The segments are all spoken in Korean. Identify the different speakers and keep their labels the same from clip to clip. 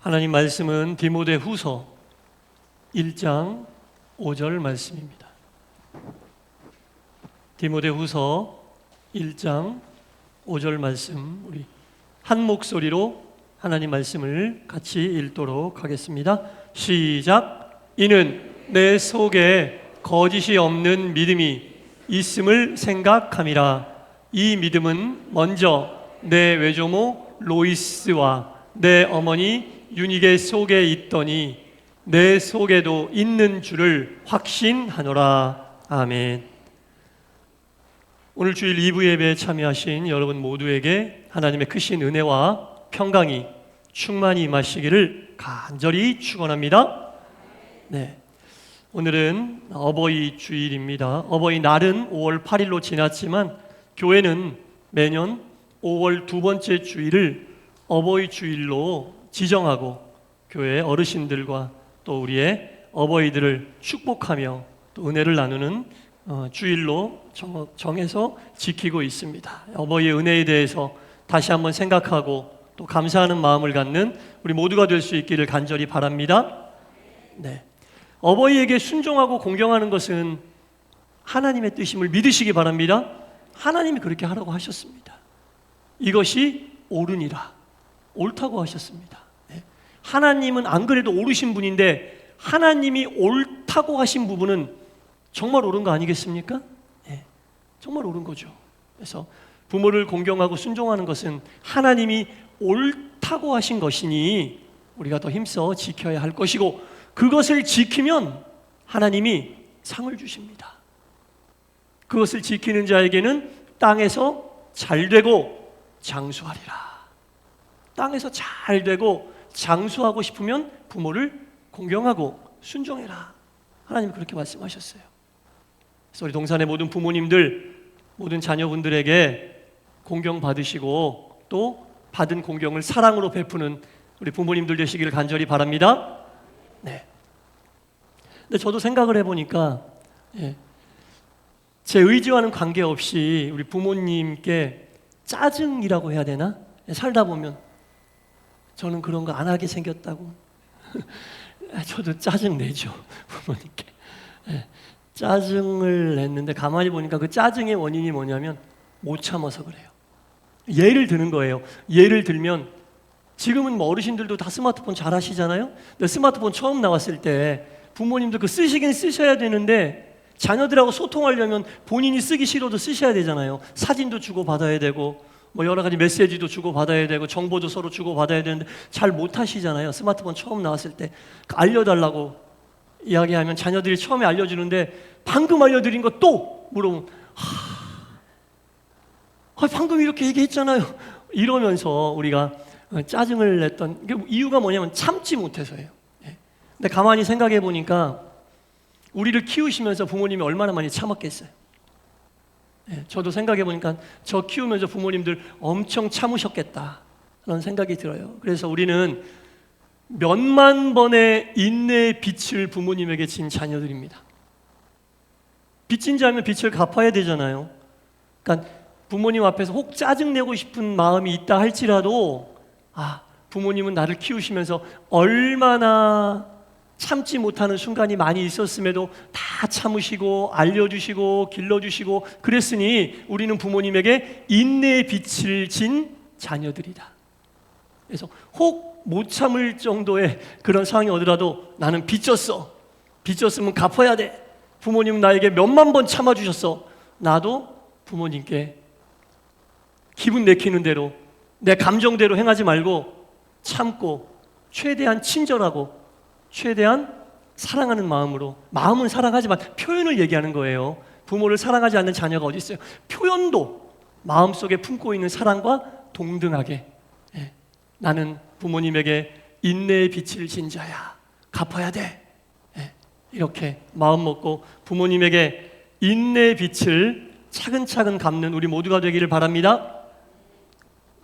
Speaker 1: 하나님 말씀은 디모데후서 1장 5절 말씀입니다. 디모데후서 1장 5절 말씀, 우리 한 목소리로 하나님 말씀을 같이 읽도록 하겠습니다. 시작. 이는 내 속에 거짓이 없는 믿음이 있음을 생각함이라. 이 믿음은 먼저 내 외조모 로이스와 내 어머니 유니게 속에 있더니 내 속에도 있는 줄을 확신하노라. 아멘. 오늘 주일 2부 예배에 참여하신 여러분 모두에게 하나님의 크신 은혜와 평강이 충만히 임하시기를 간절히 축원합니다. 네, 오늘은 어버이 주일입니다. 어버이날은 5월 8일로 지났지만 교회는 매년 5월 두 번째 주일을 어버이 주일로 지정하고 교회 어르신들과 또 우리의 어버이들을 축복하며 또 은혜를 나누는 주일로 정해서 지키고 있습니다. 어버이의 은혜에 대해서 다시 한번 생각하고 또 감사하는 마음을 갖는 우리 모두가 될 수 있기를 간절히 바랍니다. 네, 어버이에게 순종하고 공경하는 것은 하나님의 뜻임을 믿으시기 바랍니다. 하나님이 그렇게 하라고 하셨습니다. 이것이 옳으니라, 옳다고 하셨습니다. 네. 하나님은 안 그래도 옳으신 분인데 하나님이 옳다고 하신 부분은 정말 옳은 거 아니겠습니까? 네. 정말 옳은 거죠. 그래서 부모를 공경하고 순종하는 것은 하나님이 옳다고 하신 것이니 우리가 더 힘써 지켜야 할 것이고, 그것을 지키면 하나님이 상을 주십니다. 그것을 지키는 자에게는 땅에서 잘되고 장수하리라. 땅에서 잘되고 장수하고 싶으면 부모를 공경하고 순종해라. 하나님 그렇게 말씀하셨어요. 그래서 우리 동산의 모든 부모님들, 모든 자녀분들에게 공경받으시고 또 받은 공경을 사랑으로 베푸는 우리 부모님들 되시기를 간절히 바랍니다. 네. 근데 저도 생각을 해보니까 제 의지와는 관계없이 우리 부모님께 짜증이라고 해야 되나? 살다 보면 저는 그런 거 안 하게 생겼다고 저도 짜증 내죠, 부모님께. 짜증을 냈는데 가만히 보니까 그 짜증의 원인이 뭐냐면 못 참아서 그래요. 예를 드는 거예요. 예를 들면 지금은 뭐 어르신들도 다 스마트폰 잘 하시잖아요. 근데 스마트폰 처음 나왔을 때 부모님도 그 쓰시긴 쓰셔야 되는데 자녀들하고 소통하려면 본인이 쓰기 싫어도 쓰셔야 되잖아요. 사진도 주고 받아야 되고 뭐 여러 가지 메시지도 주고 받아야 되고 정보도 서로 주고 받아야 되는데 잘 못 하시잖아요. 스마트폰 처음 나왔을 때 알려달라고 이야기하면 자녀들이 처음에 알려주는데 방금 알려드린 거 또 물어보면 방금 이렇게 얘기했잖아요. 이러면서 우리가 짜증을 냈던 이유가 뭐냐면 참지 못해서예요. 근데 가만히 생각해 보니까 우리를 키우시면서 부모님이 얼마나 많이 참았겠어요. 저도 생각해 보니까 저 키우면서 부모님들 엄청 참으셨겠다 그런 생각이 들어요. 그래서 우리는 몇만 번의 인내의 빚을 부모님에게 진 자녀들입니다. 빚진 자면 빚을 갚아야 되잖아요. 그러니까 부모님 앞에서 혹 짜증내고 싶은 마음이 있다 할지라도 부모님은 나를 키우시면서 얼마나 참지 못하는 순간이 많이 있었음에도 다 참으시고 알려주시고 길러주시고 그랬으니 우리는 부모님에게 인내의 빚을 진 자녀들이다. 그래서 혹 못 참을 정도의 그런 상황이 오더라도 나는 빚졌어. 빚졌으면 갚아야 돼. 부모님은 나에게 몇만 번 참아주셨어. 나도 부모님께 기분 내키는 대로 내 감정대로 행하지 말고 참고 최대한 친절하고 최대한 사랑하는 마음으로, 마음은 사랑하지만 표현을 얘기하는 거예요. 부모를 사랑하지 않는 자녀가 어디 있어요? 표현도 마음속에 품고 있는 사랑과 동등하게 나는 부모님에게 인내의 빚을 진 자야. 갚아야 돼. 이렇게 마음 먹고 부모님에게 인내의 빚을 차근차근 갚는 우리 모두가 되기를 바랍니다.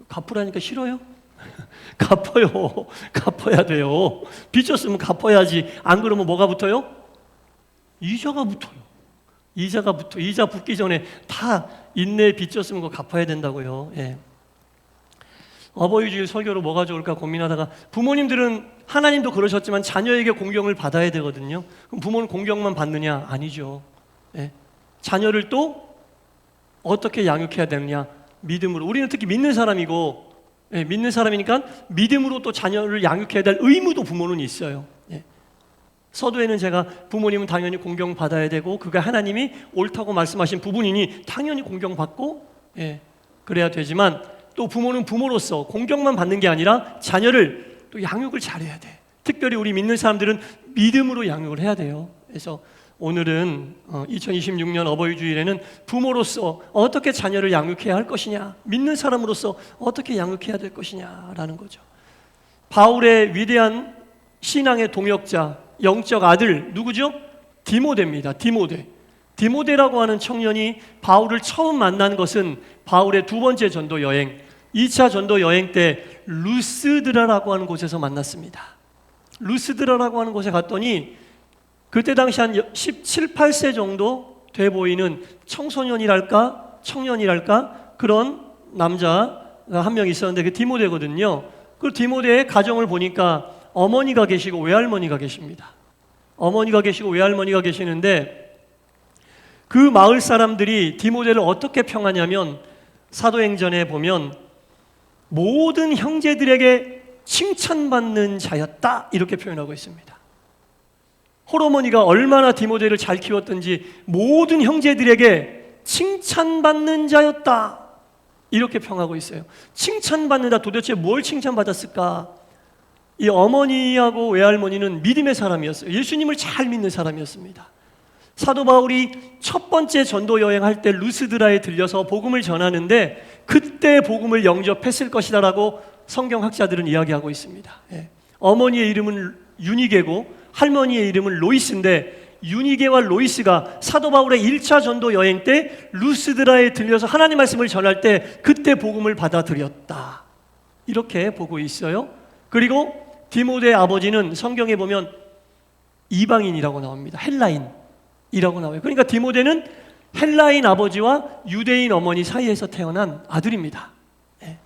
Speaker 1: 갚으라니까 싫어요? 갚아요. 갚아야 돼요. 빚졌으면 갚아야지. 안 그러면 뭐가 붙어요? 이자가 붙어요. 이자 붙기 전에 다 인내에 빚졌으면 그거 갚아야 된다고요. 어버이주일 설교로 뭐가 좋을까 고민하다가 부모님들은 하나님도 그러셨지만 자녀에게 공경을 받아야 되거든요. 그럼 부모는 공경만 받느냐? 아니죠. 예. 자녀를 또 어떻게 양육해야 되느냐? 믿음으로. 우리는 특히 믿는 사람이고, 예, 믿는 사람이니까 믿음으로 또 자녀를 양육해야 될 의무도 부모는 있어요. 예. 서두에는 제가 부모님은 당연히 공경받아야 되고 그가 하나님이 옳다고 말씀하신 부분이니 당연히 공경받고, 예, 그래야 되지만 또 부모는 부모로서 공경만 받는 게 아니라 자녀를 또 양육을 잘해야 돼. 특별히 우리 믿는 사람들은 믿음으로 양육을 해야 돼요. 그래서 오늘은 2026년 어버이주일에는 부모로서 어떻게 자녀를 양육해야 할 것이냐, 믿는 사람으로서 어떻게 양육해야 될 것이냐라는 거죠. 바울의 위대한 신앙의 동역자, 영적 아들 누구죠? 디모데입니다. 디모데라고 하는 청년이 바울을 처음 만난 것은 바울의 두 번째 전도 여행, 2차 전도 여행 때 루스드라라고 하는 곳에서 만났습니다. 루스드라라고 하는 곳에 갔더니 그때 당시 한 17, 18세 정도 돼 보이는 청소년이랄까 청년이랄까 그런 남자가 한 명 있었는데 그 디모데거든요. 그 디모데의 가정을 보니까 어머니가 계시고 외할머니가 계십니다. 어머니가 계시고 외할머니가 계시는데 그 마을 사람들이 디모데를 어떻게 평하냐면 사도행전에 보면 모든 형제들에게 칭찬받는 자였다 이렇게 표현하고 있습니다. 홀어머니가 얼마나 디모데를 잘 키웠던지 모든 형제들에게 칭찬받는 자였다 이렇게 평하고 있어요. 칭찬받는다, 도대체 뭘 칭찬받았을까? 이 어머니하고 외할머니는 믿음의 사람이었어요. 예수님을 잘 믿는 사람이었습니다. 사도 바울이 첫 번째 전도 여행할 때 루스드라에 들려서 복음을 전하는데 그때 복음을 영접했을 것이다라고 성경학자들은 이야기하고 있습니다. 예. 어머니의 이름은 유니게고 할머니의 이름은 로이스인데 유니게와 로이스가 사도 바울의 1차 전도 여행 때 루스드라에 들려서 하나님 말씀을 전할 때 그때 복음을 받아들였다 이렇게 보고 있어요. 그리고 디모데의 아버지는 성경에 보면 이방인이라고 나옵니다. 헬라인이라고 나와요. 그러니까 디모데는 헬라인 아버지와 유대인 어머니 사이에서 태어난 아들입니다. 네.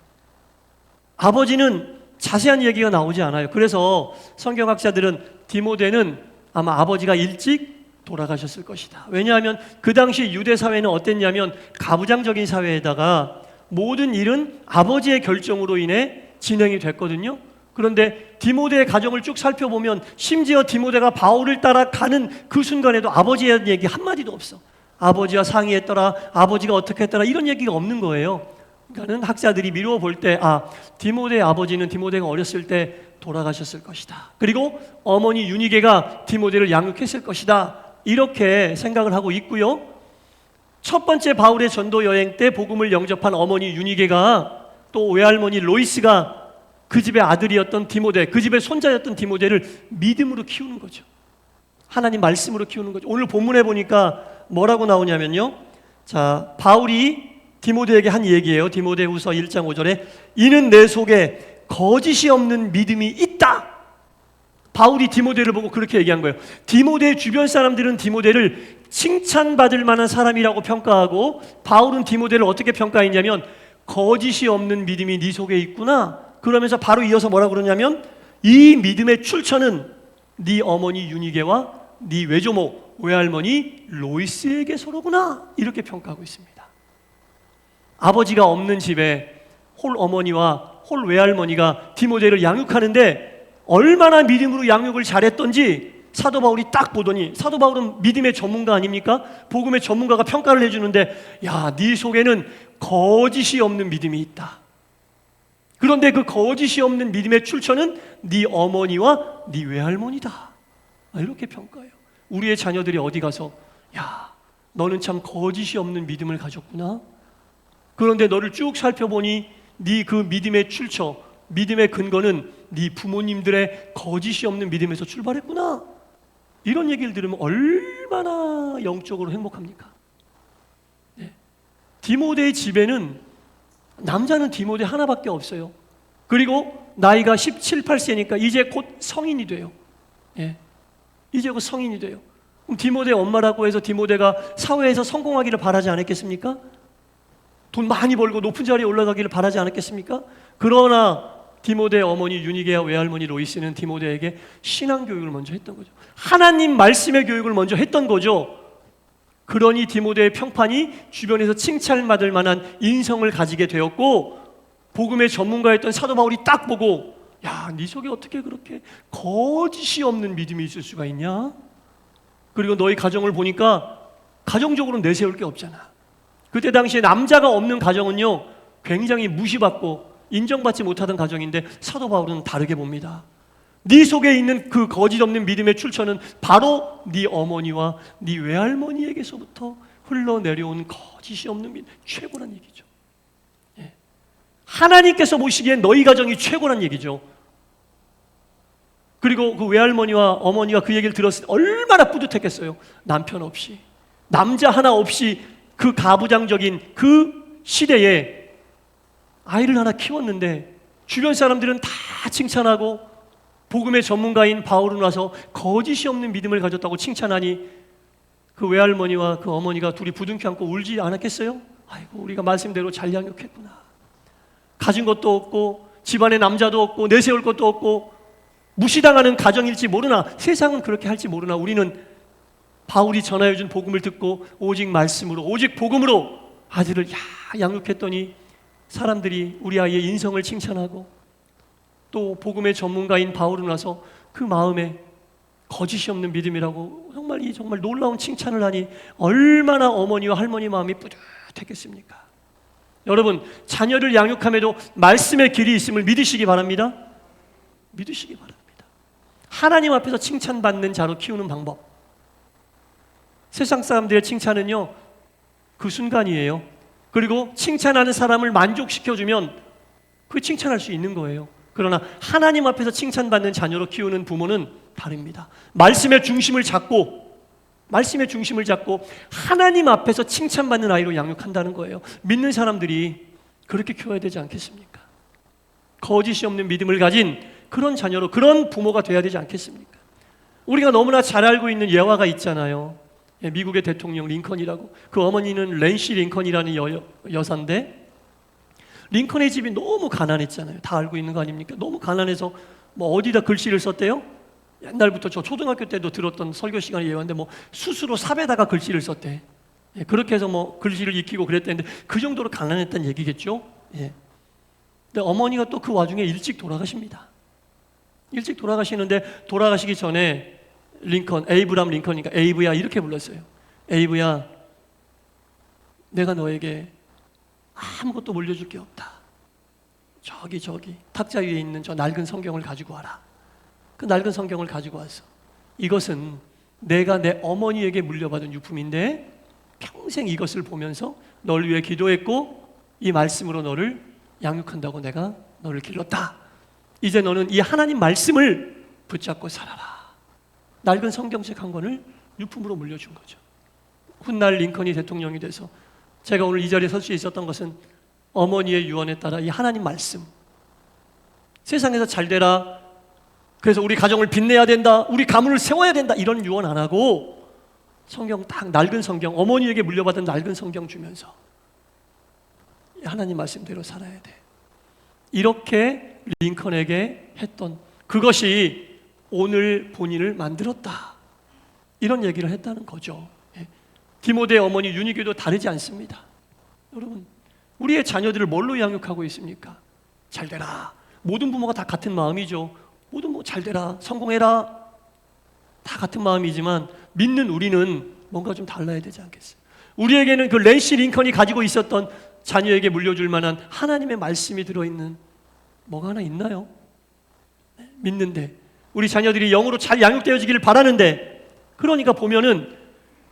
Speaker 1: 아버지는 자세한 얘기가 나오지 않아요. 그래서 성경학자들은 디모데는 아마 아버지가 일찍 돌아가셨을 것이다. 왜냐하면 그 당시 유대 사회는 어땠냐면 가부장적인 사회에다가 모든 일은 아버지의 결정으로 인해 진행이 됐거든요. 그런데 디모데의 가정을 쭉 살펴보면 심지어 디모데가 바울을 따라가는 그 순간에도 아버지에 대한 얘기 한마디도 없어. 아버지와 상의했더라, 아버지가 어떻게 했더라 이런 얘기가 없는 거예요. 그러니까 학자들이 미루어 볼 때 디모데의 아버지는 디모데가 어렸을 때 돌아가셨을 것이다. 그리고 어머니 유니게가 디모데를 양육했을 것이다. 이렇게 생각을 하고 있고요. 첫 번째 바울의 전도 여행 때 복음을 영접한 어머니 유니게가 또 외할머니 로이스가 그 집의 아들이었던 디모데, 그 집의 손자였던 디모데를 믿음으로 키우는 거죠. 하나님 말씀으로 키우는 거죠. 오늘 본문에 보니까 뭐라고 나오냐면요. 자, 바울이 디모데에게 한 얘기예요. 디모데후서 1장 5절에 이는 내 속에 거짓이 없는 믿음이 있다. 바울이 디모데를 보고 그렇게 얘기한 거예요. 디모데의 주변 사람들은 디모데를 칭찬받을 만한 사람이라고 평가하고 바울은 디모데를 어떻게 평가했냐면 거짓이 없는 믿음이 네 속에 있구나. 그러면서 바로 이어서 뭐라 그러냐면 이 믿음의 출처는 네 어머니 유니게와 네 외조모 외할머니 로이스에게서로구나 이렇게 평가하고 있습니다. 아버지가 없는 집에 홀 어머니와 홀 외할머니가 디모데를 양육하는데 얼마나 믿음으로 양육을 잘했던지 사도 바울이 딱 보더니 사도 바울은 믿음의 전문가 아닙니까? 복음의 전문가가 평가를 해주는데 야, 네 속에는 거짓이 없는 믿음이 있다. 그런데 그 거짓이 없는 믿음의 출처는 네 어머니와 네 외할머니다. 이렇게 평가해요. 우리의 자녀들이 어디 가서 야, 너는 참 거짓이 없는 믿음을 가졌구나. 그런데 너를 쭉 살펴보니 네 그 믿음의 출처, 믿음의 근거는 네 부모님들의 거짓이 없는 믿음에서 출발했구나. 이런 얘기를 들으면 얼마나 영적으로 행복합니까? 네. 디모데의 집에는 남자는 디모데 하나밖에 없어요. 그리고 나이가 17, 18세니까 이제 곧 성인이 돼요. 예. 이제 곧 성인이 돼요. 그럼 디모데 엄마라고 해서 디모데가 사회에서 성공하기를 바라지 않았겠습니까? 돈 많이 벌고 높은 자리에 올라가기를 바라지 않았겠습니까? 그러나 디모데 어머니 유니게와 외할머니 로이스는 디모데에게 신앙 교육을 먼저 했던 거죠. 하나님 말씀의 교육을 먼저 했던 거죠. 그러니 디모데의 평판이 주변에서 칭찬받을 만한 인성을 가지게 되었고, 복음의 전문가였던 사도 바울이 딱 보고, 야, 네 속에 어떻게 그렇게 거짓이 없는 믿음이 있을 수가 있냐? 그리고 너희 가정을 보니까 가정적으로 내세울 게 없잖아. 그때 당시에 남자가 없는 가정은요, 굉장히 무시받고 인정받지 못하던 가정인데 사도 바울은 다르게 봅니다. 네 속에 있는 그 거짓 없는 믿음의 출처는 바로 네 어머니와 네 외할머니에게서부터 흘러내려온 거짓이 없는 믿음, 최고란 얘기죠. 예. 하나님께서 보시기엔 너희 가정이 최고란 얘기죠. 그리고 그 외할머니와 어머니가 그 얘기를 들었을 때 얼마나 뿌듯했겠어요. 남편 없이, 남자 하나 없이 그 가부장적인 그 시대에 아이를 하나 키웠는데 주변 사람들은 다 칭찬하고, 복음의 전문가인 바울은 와서 거짓이 없는 믿음을 가졌다고 칭찬하니 그 외할머니와 그 어머니가 둘이 부둥켜 안고 울지 않았겠어요? 아이고, 우리가 말씀대로 잘 양육했구나. 가진 것도 없고 집안에 남자도 없고 내세울 것도 없고 무시당하는 가정일지 모르나, 세상은 그렇게 할지 모르나, 우리는 바울이 전하여준 복음을 듣고 오직 말씀으로, 오직 복음으로 아들을 양육했더니 사람들이 우리 아이의 인성을 칭찬하고, 또 복음의 전문가인 바울은 와서 그 마음에 거짓이 없는 믿음이라고 정말 놀라운 칭찬을 하니 얼마나 어머니와 할머니 마음이 뿌듯했겠습니까? 여러분, 자녀를 양육함에도 말씀의 길이 있음을 믿으시기 바랍니다. 믿으시기 바랍니다. 하나님 앞에서 칭찬받는 자로 키우는 방법. 세상 사람들의 칭찬은요, 그 순간이에요. 그리고 칭찬하는 사람을 만족시켜주면 그 칭찬할 수 있는 거예요. 그러나 하나님 앞에서 칭찬받는 자녀로 키우는 부모는 다릅니다. 말씀의 중심을 잡고 하나님 앞에서 칭찬받는 아이로 양육한다는 거예요. 믿는 사람들이 그렇게 키워야 되지 않겠습니까? 거짓이 없는 믿음을 가진 그런 자녀로, 그런 부모가 돼야 되지 않겠습니까? 우리가 너무나 잘 알고 있는 예화가 있잖아요. 미국의 대통령 링컨이라고. 그 어머니는 낸시 링컨이라는 여사인데, 링컨의 집이 너무 가난했잖아요. 다 알고 있는 거 아닙니까? 너무 가난해서 뭐 어디다 글씨를 썼대요? 옛날부터 저 초등학교 때도 들었던 설교 시간에 예화인데, 뭐 스스로 삽에다가 글씨를 썼대. 예, 그렇게 해서 뭐 글씨를 익히고 그랬다는데 그 정도로 가난했다는 얘기겠죠. 예. 근데 어머니가 또 그 와중에 일찍 돌아가십니다. 일찍 돌아가시는데, 돌아가시기 전에 링컨, 에이브람 링컨이니까 에이브야 이렇게 불렀어요. 에이브야, 내가 너에게 아무것도 물려줄 게 없다. 저기 탁자 위에 있는 저 낡은 성경을 가지고 와라. 그 낡은 성경을 가지고 와서, 이것은 내가 내 어머니에게 물려받은 유품인데 평생 이것을 보면서 널 위해 기도했고 이 말씀으로 너를 양육한다고 내가 너를 길렀다. 이제 너는 이 하나님 말씀을 붙잡고 살아라. 낡은 성경책 한 권을 유품으로 물려준 거죠. 훗날 링컨이 대통령이 돼서 제가 오늘 이 자리에 설 수 있었던 것은 어머니의 유언에 따라 이 하나님 말씀, 세상에서 잘 되라, 그래서 우리 가정을 빛내야 된다, 우리 가문을 세워야 된다, 이런 유언 안 하고 성경 딱 낡은 성경, 어머니에게 물려받은 낡은 성경 주면서 하나님 말씀대로 살아야 돼. 이렇게 링컨에게 했던 그것이 오늘 본인을 만들었다, 이런 얘기를 했다는 거죠. 디모데 어머니 유니게도 다르지 않습니다. 여러분, 우리의 자녀들을 뭘로 양육하고 있습니까? 잘 되라. 모든 부모가 다 같은 마음이죠. 모든 부모 잘 되라, 성공해라, 다 같은 마음이지만 믿는 우리는 뭔가 좀 달라야 되지 않겠어요? 우리에게는 그 낸시 링컨이 가지고 있었던 자녀에게 물려줄 만한 하나님의 말씀이 들어있는 뭐가 하나 있나요? 믿는데, 우리 자녀들이 영으로 잘 양육되어지기를 바라는데, 그러니까 보면은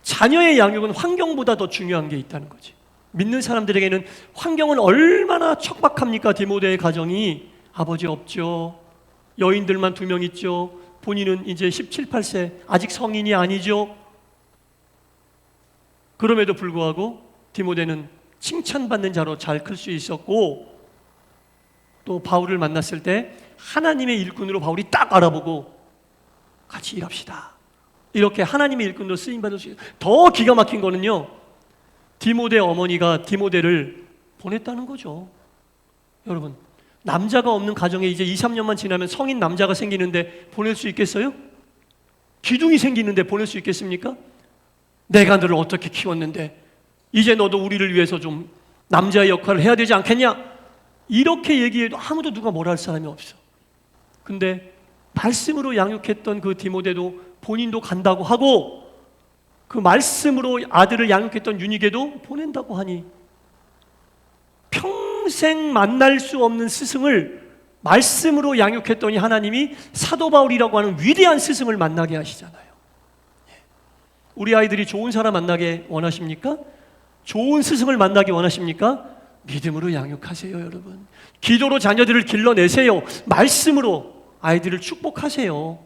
Speaker 1: 자녀의 양육은 환경보다 더 중요한 게 있다는 거지. 믿는 사람들에게는 환경은 얼마나 척박합니까? 디모데의 가정이 아버지 없죠. 여인들만 2명 있죠. 본인은 이제 17, 18세 아직 성인이 아니죠. 그럼에도 불구하고 디모데는 칭찬받는 자로 잘 클 수 있었고, 또 바울을 만났을 때 하나님의 일꾼으로 바울이 딱 알아보고 같이 일합시다, 이렇게 하나님의 일꾼으로 쓰임받을 수 있어요. 더 기가 막힌 거는요, 디모데 어머니가 디모데를 보냈다는 거죠. 여러분, 남자가 없는 가정에 이제 2, 3년만 지나면 성인 남자가 생기는데 보낼 수 있겠어요? 기둥이 생기는데 보낼 수 있겠습니까? 내가 너를 어떻게 키웠는데 이제 너도 우리를 위해서 좀 남자의 역할을 해야 되지 않겠냐? 이렇게 얘기해도 아무도 누가 뭐라 할 사람이 없어. 근데 말씀으로 양육했던 그 디모데도 본인도 간다고 하고, 그 말씀으로 아들을 양육했던 유니게도 보낸다고 하니, 평생 만날 수 없는 스승을 말씀으로 양육했더니 하나님이 사도 바울이라고 하는 위대한 스승을 만나게 하시잖아요. 우리 아이들이 좋은 사람 만나게 원하십니까? 좋은 스승을 만나게 원하십니까? 믿음으로 양육하세요, 여러분. 기도로 자녀들을 길러내세요. 말씀으로 아이들을 축복하세요.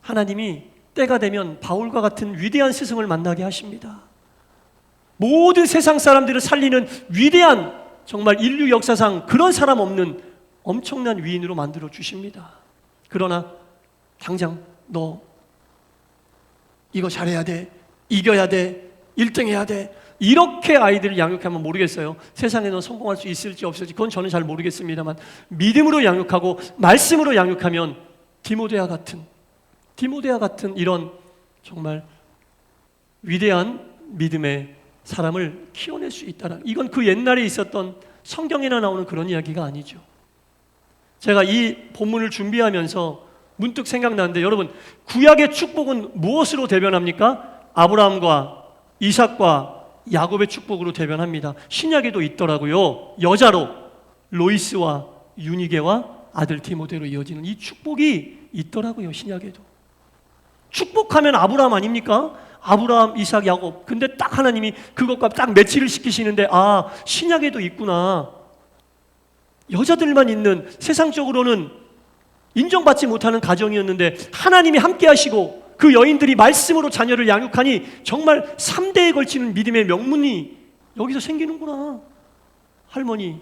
Speaker 1: 하나님이 때가 되면 바울과 같은 위대한 스승을 만나게 하십니다. 모든 세상 사람들을 살리는 위대한, 정말 인류 역사상 그런 사람 없는 엄청난 위인으로 만들어 주십니다. 그러나 당장 너 이거 잘해야 돼, 이겨야 돼, 1등 해야 돼, 이렇게 아이들을 양육하면 모르겠어요. 세상에 너 성공할 수 있을지 없을지 그건 저는 잘 모르겠습니다만, 믿음으로 양육하고 말씀으로 양육하면 디모데와 같은 이런 정말 위대한 믿음의 사람을 키워낼 수 있다는, 이건 그 옛날에 있었던 성경에나 나오는 그런 이야기가 아니죠. 제가 이 본문을 준비하면서 문득 생각나는데, 여러분, 구약의 축복은 무엇으로 대변합니까? 아브라함과 이삭과 야곱의 축복으로 대변합니다. 신약에도 있더라고요. 여자로 로이스와 유니게와 아들 디모데로 이어지는 이 축복이 있더라고요. 신약에도. 축복하면 아브라함 아닙니까? 아브라함, 이삭, 야곱. 근데 딱 하나님이 그것과 딱 매치를 시키시는데, 아, 신약에도 있구나. 여자들만 있는, 세상적으로는 인정받지 못하는 가정이었는데 하나님이 함께 하시고 그 여인들이 말씀으로 자녀를 양육하니 정말 3대에 걸치는 믿음의 명문이 여기서 생기는구나. 할머니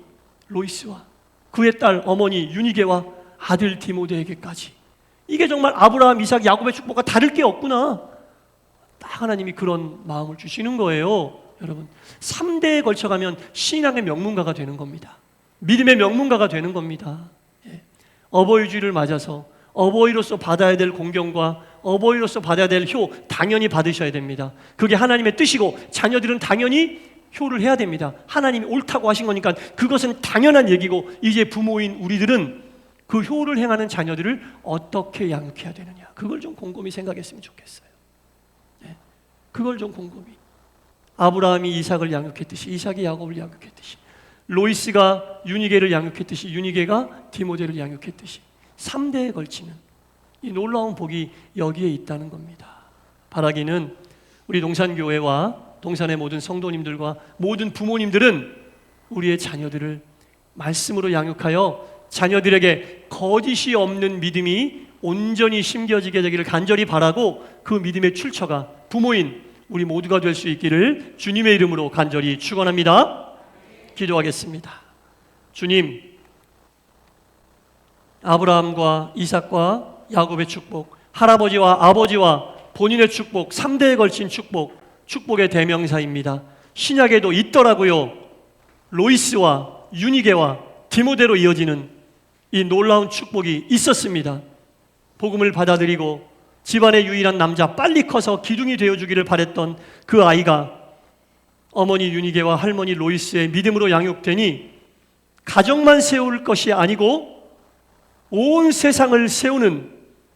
Speaker 1: 로이스와 그의 딸 어머니 유니게와 아들 디모데에게까지. 이게 정말 아브라함, 이삭, 야곱의 축복과 다를 게 없구나. 딱 하나님이 그런 마음을 주시는 거예요. 여러분, 3대에 걸쳐가면 신앙의 명문가가 되는 겁니다. 믿음의 명문가가 되는 겁니다. 어버이주일을 맞아서 어버이로서 받아야 될 공경과 어버이로서 받아야 될 효 당연히 받으셔야 됩니다. 그게 하나님의 뜻이고 자녀들은 당연히 효를 해야 됩니다. 하나님이 옳다고 하신 거니까 그것은 당연한 얘기고, 이제 부모인 우리들은 그 효를 행하는 자녀들을 어떻게 양육해야 되느냐, 그걸 좀 곰곰이 생각했으면 좋겠어요. 그걸 좀 곰곰이. 아브라함이 이삭을 양육했듯이 이삭이 야곱을 양육했듯이, 로이스가 유니게를 양육했듯이 유니게가 디모데를 양육했듯이 3대에 걸치는 이 놀라운 복이 여기에 있다는 겁니다. 바라기는 우리 동산교회와 동산의 모든 성도님들과 모든 부모님들은 우리의 자녀들을 말씀으로 양육하여 자녀들에게 거짓이 없는 믿음이 온전히 심겨지게 되기를 간절히 바라고, 그 믿음의 출처가 부모인 우리 모두가 될 수 있기를 주님의 이름으로 간절히 축원합니다. 기도하겠습니다. 주님, 아브라함과 이삭과 야곱의 축복, 할아버지와 아버지와 본인의 축복, 3대에 걸친 축복, 축복의 대명사입니다. 신약에도 있더라고요. 로이스와 유니게와 디모데로 이어지는 이 놀라운 축복이 있었습니다. 복음을 받아들이고 집안의 유일한 남자, 빨리 커서 기둥이 되어주기를 바랬던 그 아이가 어머니 유니게와 할머니 로이스의 믿음으로 양육되니 가정만 세울 것이 아니고 온 세상을 세우는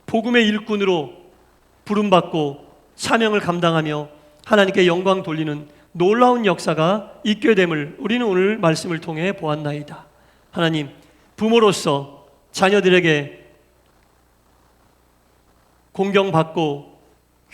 Speaker 1: 복음의 일꾼으로 부름받고 사명을 감당하며 하나님께 영광 돌리는 놀라운 역사가 있게 됨을 우리는 오늘 말씀을 통해 보았나이다. 하나님, 부모로서 자녀들에게 공경받고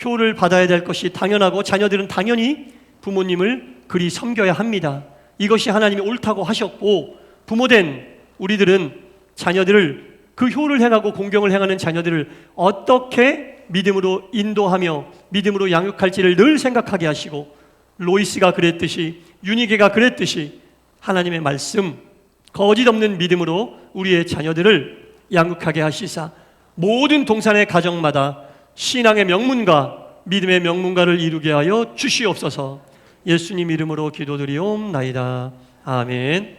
Speaker 1: 효를 받아야 될 것이 당연하고, 자녀들은 당연히 부모님을 그리 섬겨야 합니다. 이것이 하나님이 옳다고 하셨고, 부모된 우리들은 자녀들을, 그 효를 행하고 공경을 행하는 자녀들을 어떻게 믿음으로 인도하며 믿음으로 양육할지를 늘 생각하게 하시고, 로이스가 그랬듯이 유니게가 그랬듯이 하나님의 말씀, 거짓 없는 믿음으로 우리의 자녀들을 양육하게 하시사 모든 동산의 가정마다 신앙의 명문가, 믿음의 명문가를 이루게 하여 주시옵소서. 예수님 이름으로 기도드리옵나이다. 아멘.